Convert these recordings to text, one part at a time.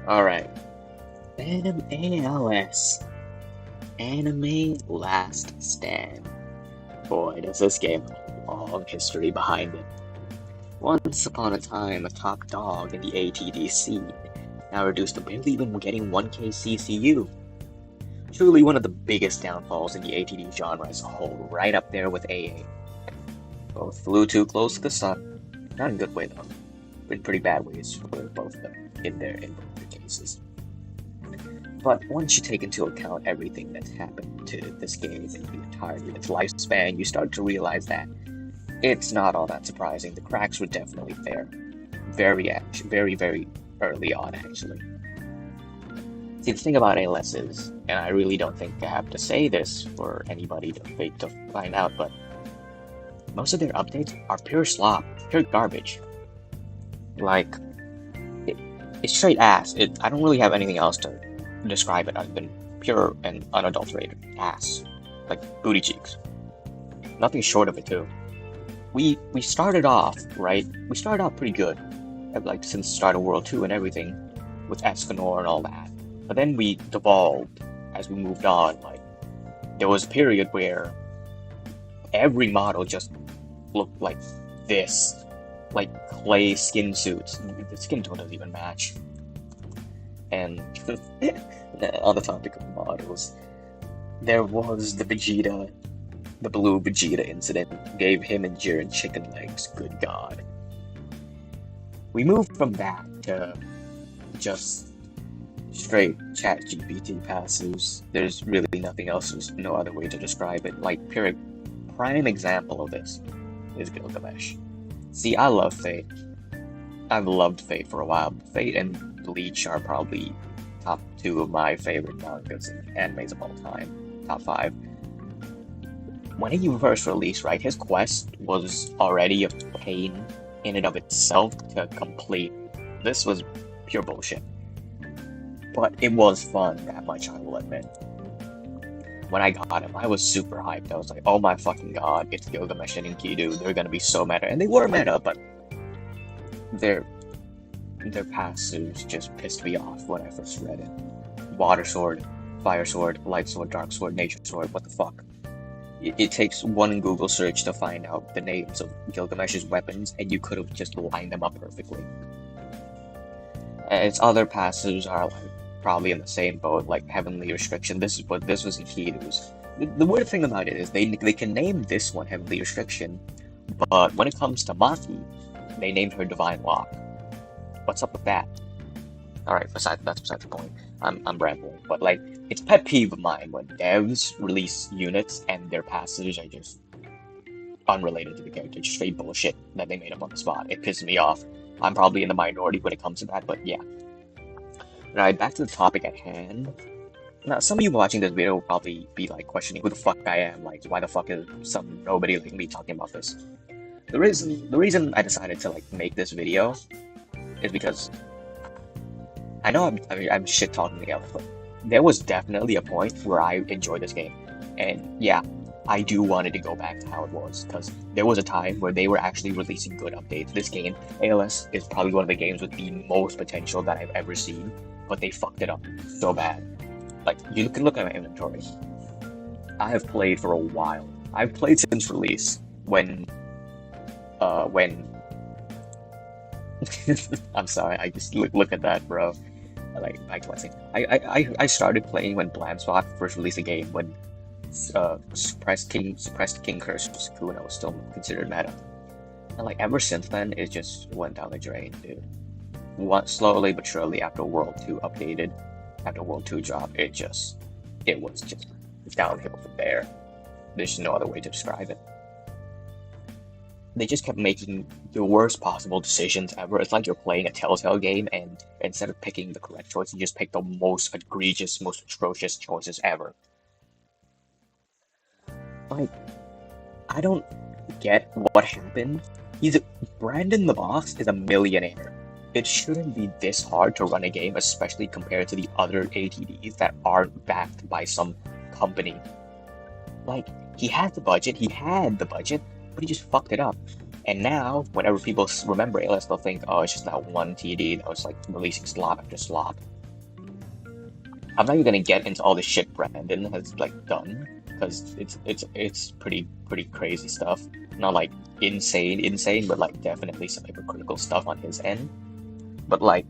Alright. ALS. Anime Last Stand. Boy, does this game have a long history behind it. Once upon a time, a top dog in the ATD scene, now reduced to barely even getting 1k CCU. Truly one of the biggest downfalls in the ATD genre as a whole, right up there with AA. Both flew too close to the sun, not in a good way though, in pretty bad ways for both of them in their cases. But once you take into account everything that's happened to this game in the entirety of its lifespan, you start to realize that it's not all that surprising. The cracks were definitely there. Very early on, actually. See, the thing about ALS is, and I really don't think I have to say this for anybody to find out, but most of their updates are pure slop, pure garbage. Like, it's straight ass. I don't really have anything else to describe it other than pure and unadulterated ass. Like, booty cheeks. Nothing short of it, too. We started off, right? We started off pretty good, like, since the start of World 2 and everything, with Escanor and all that. But then we devolved as we moved on. Like, there was a period where every model just looked like this. Like clay skin suits. The skin tone doesn't even match. And on the topic of models, there was the Vegeta, the blue Vegeta incident. Gave him and Jiren chicken legs. Good God. We moved from that to just straight chat GPT passives. There's really nothing else. There's no other way to describe it. Like, pure prime example of this is Gilgamesh. See, I love Fate. I've loved Fate for a while. Fate and Bleach are probably top 2 of my favorite mangas and animes of all time. Top 5. When he first released, right, his quest was already a pain in and of itself to complete. This was pure bullshit. But it was fun, that much I will admit. When I got him, I was super hyped. I was like, oh my fucking god, it's Gilgamesh and Enkidu. They're gonna be so meta. And they were meta, but their passives just pissed me off when I first read it. Water sword, fire sword, light sword, dark sword, nature sword, what the fuck? It takes one Google search to find out the names of Gilgamesh's weapons, and you could have just lined them up perfectly. Its other passives are like probably in the same boat, like Heavenly Restriction. This was Enkidu's. The weird thing about it is they can name this one Heavenly Restriction, but when it comes to Maki, they named her Divine Lock. What's up with that? Alright, that's beside the point. I'm rambling, but like, it's a pet peeve of mine when devs release units and their passives are just unrelated to the character, just straight bullshit that they made up on the spot. It pisses me off. I'm probably in the minority when it comes to that, but yeah. Alright, back to the topic at hand. Now, some of you watching this video will probably be like questioning who the fuck I am, like why the fuck is some nobody like me talking about this? The reason I decided to like make this video is because I know I'm shit talking together, but there was definitely a point where I enjoyed this game, and yeah, I do wanted to go back to how it was, because there was a time where they were actually releasing good updates. This game, ALS, is probably one of the games with the most potential that I've ever seen, but they fucked it up so bad. Like, you can look at my inventory. I have played for a while. I've played since release, when I'm sorry, I just look at that, bro. Like, back to what I saying. I started playing when Blamspot first released the game, when suppressed King Curse Sukuna was still considered meta. And like, ever since then, it just went down the drain, dude. Slowly but surely, after World 2 updated, after World 2 dropped, it was just downhill from there. There's no other way to describe it. They just kept making the worst possible decisions ever. It's like you're playing a Telltale game, and instead of picking the correct choice, you just pick the most egregious, most atrocious choices ever. Like, I don't get what happened. Brandon the boss is a millionaire. It shouldn't be this hard to run a game, especially compared to the other ATDs that aren't backed by some company. Like, he had the budget, but he just fucked it up. And now, whenever people remember ALS, they'll think, oh, it's just that one TD that was like releasing slop after slop. I'm not even gonna get into all the shit Brandon has like done, because it's pretty crazy stuff. Not like insane, but like definitely some hypocritical stuff on his end. But like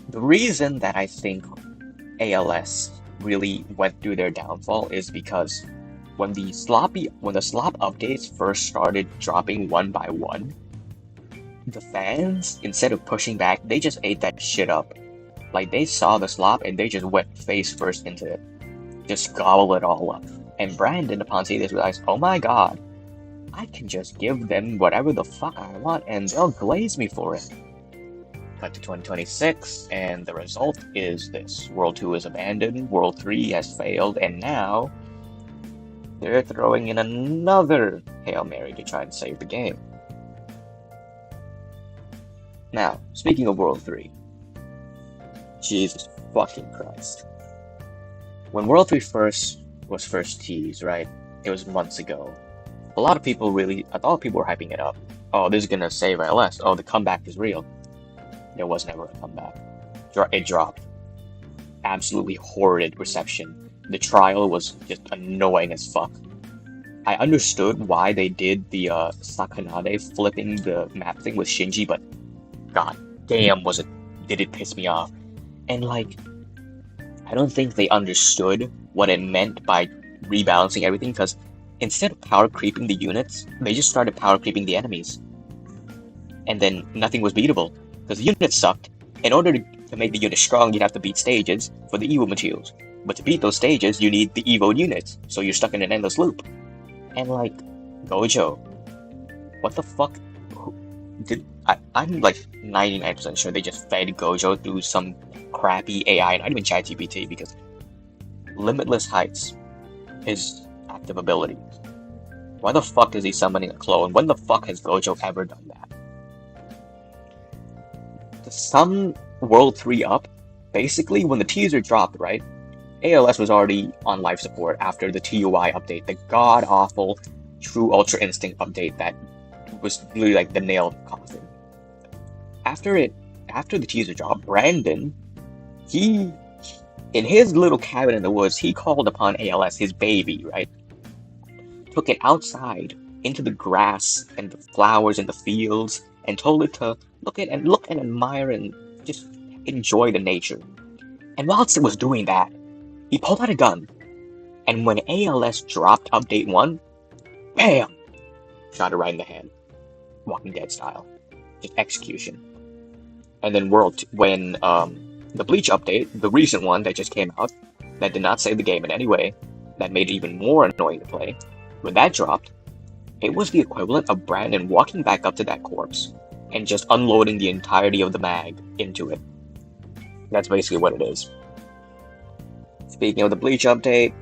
the reason that I think ALS really went through their downfall is because when the slop updates first started dropping one by one, the fans, instead of pushing back, they just ate that shit up. Like, they saw the slop and they just went face first into it. Just gobble it all up. And Brandon, upon seeing this, realized, oh my god, I can just give them whatever the fuck I want and they'll glaze me for it. Cut to 2026, and the result is this. World 2 is abandoned, World 3 has failed, and now they're throwing in another Hail Mary to try and save the game. Now, speaking of World 3, Jesus fucking Christ. When World 3 was first teased, right? It was months ago. A lot of people were hyping it up. Oh, this is gonna save ALS. Oh, the comeback is real. There was never a comeback. It dropped. Absolutely horrid reception. The trial was just annoying as fuck. I understood why they did the Sakanade flipping the map thing with Shinji, but god damn did it piss me off. And like, I don't think they understood what it meant by rebalancing everything, because instead of power creeping the units, they just started power creeping the enemies. And then nothing was beatable, because the units sucked. In order to make the units strong, you'd have to beat stages for the Evo materials. But to beat those stages, you need the Evo units, so you're stuck in an endless loop. And like, Gojo, what the fuck? I'm like 99% sure they just fed Gojo through some crappy AI, not even ChatGPT, because Limitless Heights is active ability. Why the fuck is he summoning a clone? When the fuck has Gojo ever done that? To sum World 3 up, basically when the teaser dropped, right? ALS was already on life support after the TUI update, the god-awful True Ultra Instinct update that was literally like the nail in the coffin. After the teaser dropped, Brandon, in his little cabin in the woods, he called upon ALS, his baby, right? Took it outside into the grass and the flowers in the fields and told it to look and admire and just enjoy the nature. And whilst it was doing that, he pulled out a gun. And when ALS dropped update 1, bam! Shot it right in the hand. Walking Dead style. Just execution. And then when the Bleach update, the recent one that just came out, that did not save the game in any way, that made it even more annoying to play, when that dropped, it was the equivalent of Brandon walking back up to that corpse and just unloading the entirety of the mag into it. That's basically what it is. Speaking of the Bleach update,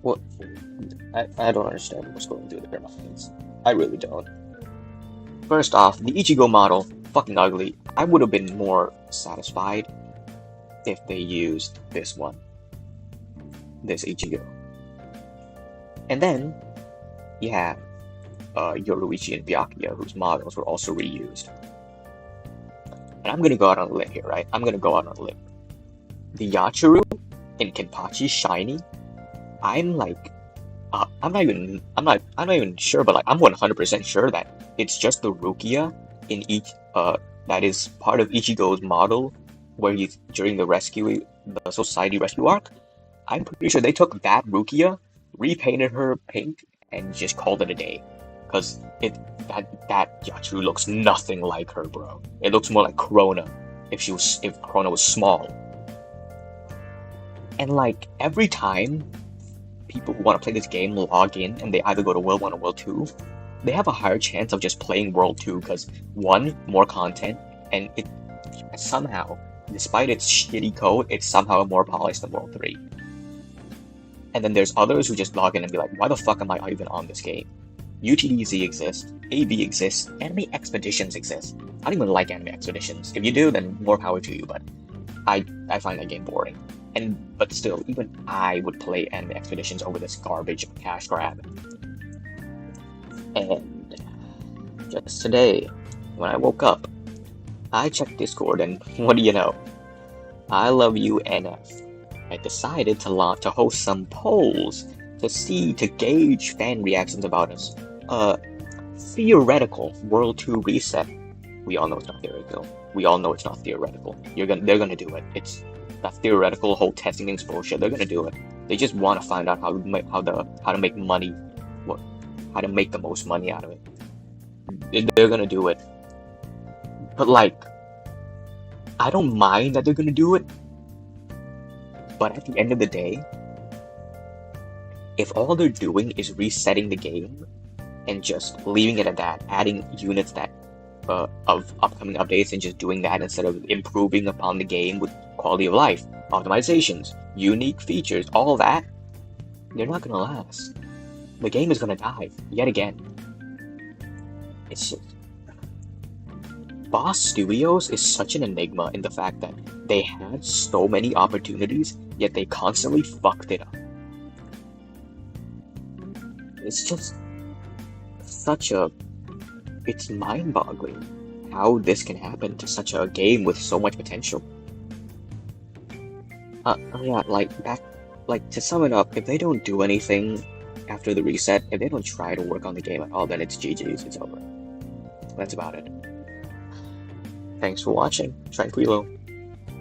what? I don't understand what's going through their minds. I really don't. First off, the Ichigo model, fucking ugly. I would have been more satisfied if they used this one. This Ichigo. And then, you have Yoruichi and Byakuya, whose models were also reused. And I'm gonna go out on a limb here, right? I'm gonna go out on a limb. The Yachiru in Kenpachi Shiny, I'm not even sure, but like I'm 100% sure that it's just the Rukia in each that is part of Ichigo's model where he's during the society rescue arc. I'm pretty sure they took that Rukia, repainted her pink, and just called it a day. Cause that Yachiru looks nothing like her, bro. It looks more like Corona if Corona was small. And like every time people who want to play this game log in and they either go to World 1 or World 2, they have a higher chance of just playing World 2 because 1, more content, and it somehow, despite its shitty code, it's somehow more polished than World 3. And then there's others who just log in and be like, why the fuck am I even on this game? utdx exists, AB exists, Anime Expeditions exists. I don't even like Anime Expeditions. If you do, then more power to you, but I find that game boring. But still, even I would play Anime Expeditions over this garbage cash grab. And just today, when I woke up, I checked Discord, and what do you know? I Love You NF had decided to host some polls to gauge fan reactions about us. Theoretical World 2 reset. We all know it's not theoretical. We all know it's not theoretical. They're gonna do it. It's that theoretical whole testing thing's bullshit. They're gonna do it. They just want to find out how to make money, how to make the most money out of it. They're gonna do it. But like, I don't mind that they're gonna do it. But at the end of the day, if all they're doing is resetting the game and just leaving it at that, adding units that of upcoming updates and just doing that instead of improving upon the game with quality of life, optimizations, unique features, all that, they're not gonna last. The game is gonna die yet again. It's just... Boss Studios is such an enigma in the fact that they had so many opportunities, yet they constantly fucked it up. It's just it's mind-boggling how this can happen to such a game with so much potential. Yeah, to sum it up, if they don't do anything after the reset, if they don't try to work on the game at all, then it's GG's, it's over. That's about it. Thanks for watching. Tranquilo.